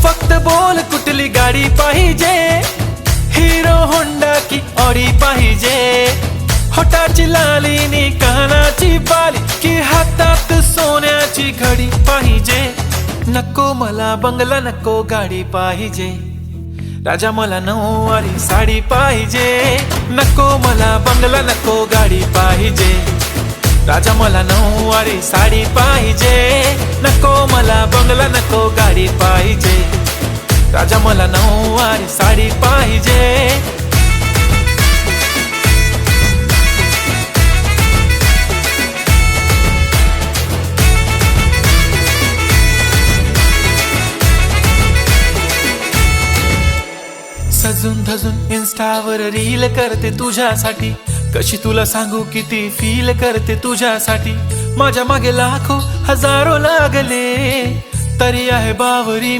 फक्त बोल कुठली गाडी पाहिजे, हिरो होंडा की ऑडी पाहिजे, होटाची लाली नी कानाची बाली की हातात सोन्याची घडी पाहिजे. नको मला बंगला नको गाडी पाहिजे, राजा मला नऊवारी साडी पाहिजे. नको मला बंगला नको गाडी पाहिजे, राजा मला नऊवारी साडी पाहिजे. नको मला बंगला नको गाडी पाहिजे, राजा मला नऊवारी साडी पाहिजे. सजून धजून इन्स्टावर रील करते तुझ्यासाठी, कशी तुला सांगू किती फील करते तुझ्यासाठी. माझ्या मागे लाखो हजारो लागले तरी आहे बावरी